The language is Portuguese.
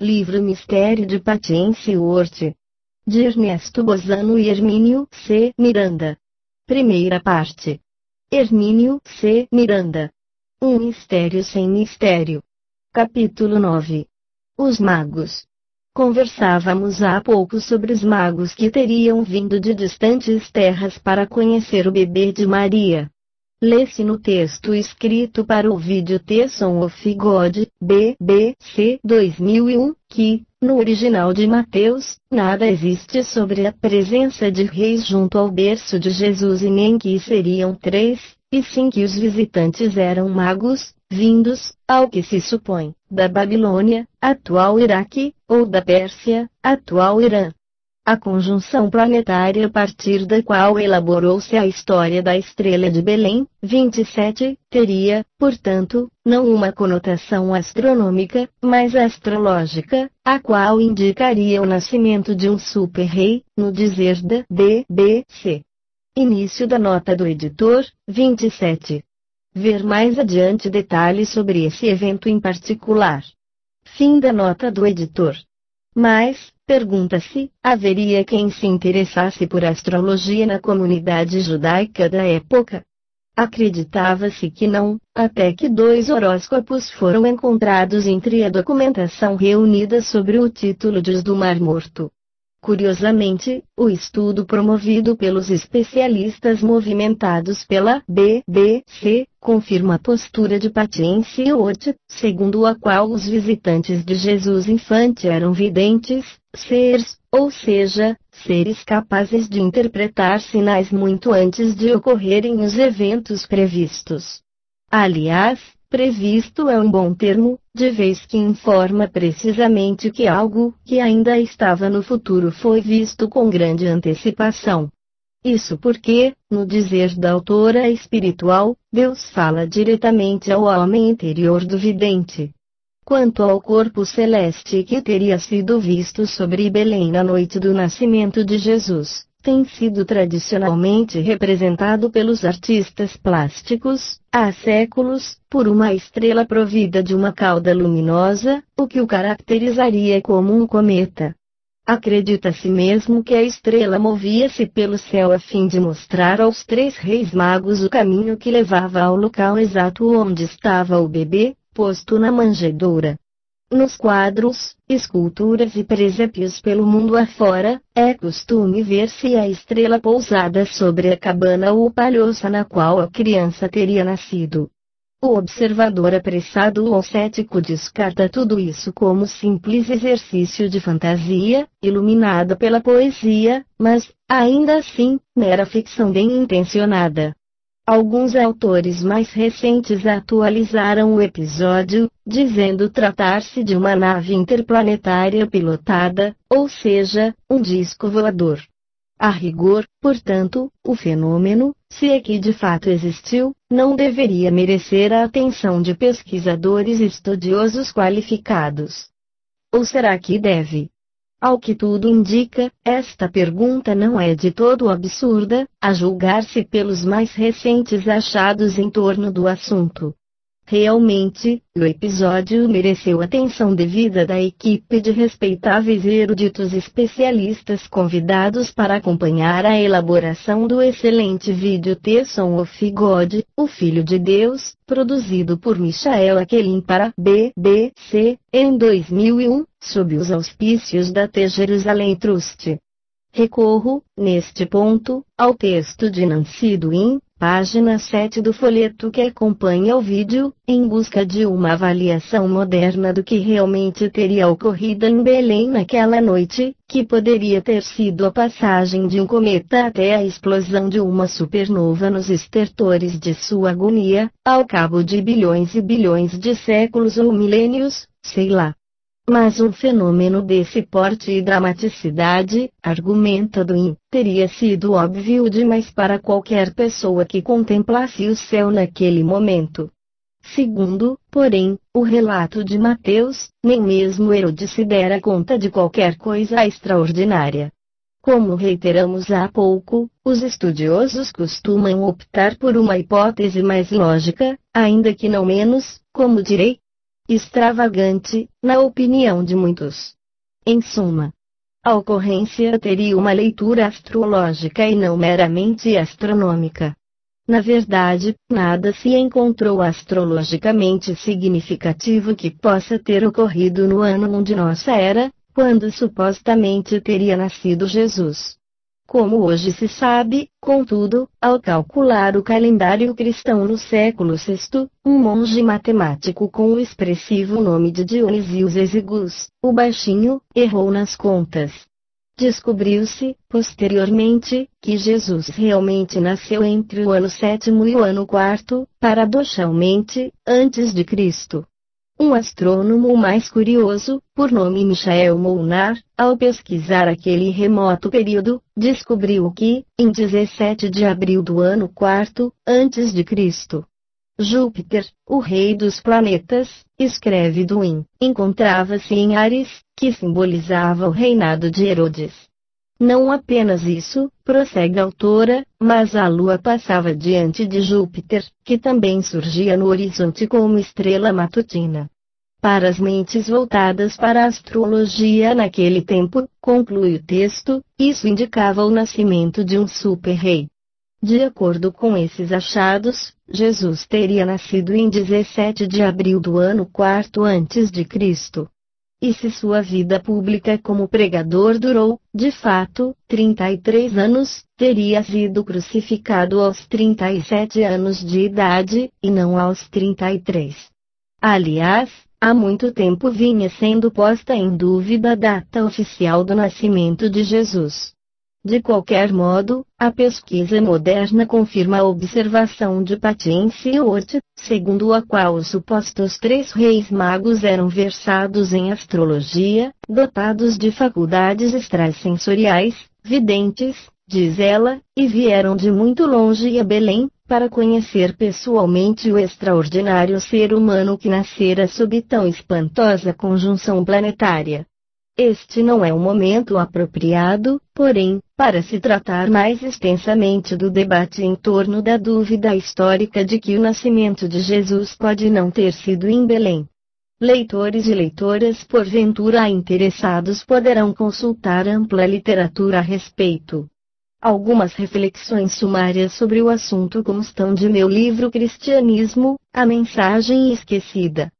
Livro Mistério de Patience Worth, de Ernesto Bozano e Hermínio C. Miranda. Primeira parte. Hermínio C. Miranda. Um mistério sem mistério. Capítulo 9. Os magos. Conversávamos há pouco sobre os magos que teriam vindo de distantes terras para conhecer o bebê de Maria. Lê-se no texto escrito para o vídeo The Son of God, BBC 2001, que, no original de Mateus, nada existe sobre a presença de reis junto ao berço de Jesus e nem que seriam 3, e sim que os visitantes eram magos, vindos, ao que se supõe, da Babilônia, atual Iraque, ou da Pérsia, atual Irã. A conjunção planetária a partir da qual elaborou-se a história da estrela de Belém, 27, teria, portanto, não uma conotação astronômica, mas astrológica, a qual indicaria o nascimento de um super-rei, no dizer da BBC. Início da nota do editor, 27. Ver mais adiante detalhes sobre esse evento em particular. Fim da nota do editor. Mas, pergunta-se, haveria quem se interessasse por astrologia na comunidade judaica da época? Acreditava-se que não, até que 2 horóscopos foram encontrados entre a documentação reunida sobre o título de Os do Mar Morto. Curiosamente, o estudo promovido pelos especialistas movimentados pela BBC confirma a postura de Patience Worth, segundo a qual os visitantes de Jesus infante eram videntes, seres, ou seja, seres capazes de interpretar sinais muito antes de ocorrerem os eventos previstos. Aliás, previsto é um bom termo, de vez que informa precisamente que algo que ainda estava no futuro foi visto com grande antecipação. Isso porque, no dizer da autora espiritual, Deus fala diretamente ao homem interior do vidente. Quanto ao corpo celeste que teria sido visto sobre Belém na noite do nascimento de Jesus, tem sido tradicionalmente representado pelos artistas plásticos, há séculos, por uma estrela provida de uma cauda luminosa, o que o caracterizaria como um cometa. Acredita-se mesmo que a estrela movia-se pelo céu a fim de mostrar aos 3 reis magos o caminho que levava ao local exato onde estava o bebê, posto na manjedoura. Nos quadros, esculturas e presépios pelo mundo afora, é costume ver-se a estrela pousada sobre a cabana ou palhoça na qual a criança teria nascido. O observador apressado ou cético descarta tudo isso como simples exercício de fantasia, iluminada pela poesia, mas, ainda assim, mera ficção bem intencionada. Alguns autores mais recentes atualizaram o episódio, dizendo tratar-se de uma nave interplanetária pilotada, ou seja, um disco voador. A rigor, portanto, o fenômeno, se é que de fato existiu, não deveria merecer a atenção de pesquisadores estudiosos qualificados. Ou será que deve? Ao que tudo indica, esta pergunta não é de todo absurda, a julgar-se pelos mais recentes achados em torno do assunto. Realmente, o episódio mereceu atenção devida da equipe de respeitáveis e eruditos especialistas convidados para acompanhar a elaboração do excelente vídeo The Son of God, o Filho de Deus, produzido por Michael Aquelin para BBC, em 2001, sob os auspícios da The Jerusalem Trust. Recorro, neste ponto, ao texto de Nancy Duin, página 7 do folheto que acompanha o vídeo, em busca de uma avaliação moderna do que realmente teria ocorrido em Belém naquela noite, que poderia ter sido a passagem de um cometa até a explosão de uma supernova nos estertores de sua agonia, ao cabo de bilhões e bilhões de séculos ou milênios, sei lá. Mas um fenômeno desse porte e dramaticidade, argumenta Duin, teria sido óbvio demais para qualquer pessoa que contemplasse o céu naquele momento. Segundo, porém, o relato de Mateus, nem mesmo Herode se dera conta de qualquer coisa extraordinária. Como reiteramos há pouco, os estudiosos costumam optar por uma hipótese mais lógica, ainda que não menos, como direi, extravagante, na opinião de muitos. Em suma, a ocorrência teria uma leitura astrológica e não meramente astronômica. Na verdade, nada se encontrou astrologicamente significativo que possa ter ocorrido no ano de nossa era, quando supostamente teria nascido Jesus. Como hoje se sabe, contudo, ao calcular o calendário cristão no século VI, um monge matemático com o expressivo nome de Dionísios Exíguos, o Baixinho, errou nas contas. Descobriu-se, posteriormente, que Jesus realmente nasceu entre o ano 7º e o ano 4º, paradoxalmente, antes de Cristo. Um astrônomo mais curioso, por nome Michael Molnar, ao pesquisar aquele remoto período, descobriu que, em 17 de abril do ano 4º, antes de Cristo, Júpiter, o rei dos planetas, escreve Duin, encontrava-se em Áries, que simbolizava o reinado de Herodes. Não apenas isso, prossegue a autora, mas a Lua passava diante de Júpiter, que também surgia no horizonte como estrela matutina. Para as mentes voltadas para a astrologia naquele tempo, conclui o texto, isso indicava o nascimento de um super-rei. De acordo com esses achados, Jesus teria nascido em 17 de abril do ano 4º antes de Cristo. E se sua vida pública como pregador durou, de fato, 33 anos, teria sido crucificado aos 37 anos de idade, e não aos 33. Aliás, há muito tempo vinha sendo posta em dúvida a data oficial do nascimento de Jesus. De qualquer modo, a pesquisa moderna confirma a observação de Patience Hort, segundo a qual os supostos 3 reis magos eram versados em astrologia, dotados de faculdades extrasensoriais, videntes, diz ela, e vieram de muito longe a Belém, para conhecer pessoalmente o extraordinário ser humano que nascera sob tão espantosa conjunção planetária. Este não é o momento apropriado, porém, para se tratar mais extensamente do debate em torno da dúvida histórica de que o nascimento de Jesus pode não ter sido em Belém. Leitores e leitoras porventura interessados poderão consultar ampla literatura a respeito. Algumas reflexões sumárias sobre o assunto constam de meu livro Cristianismo, a Mensagem Esquecida.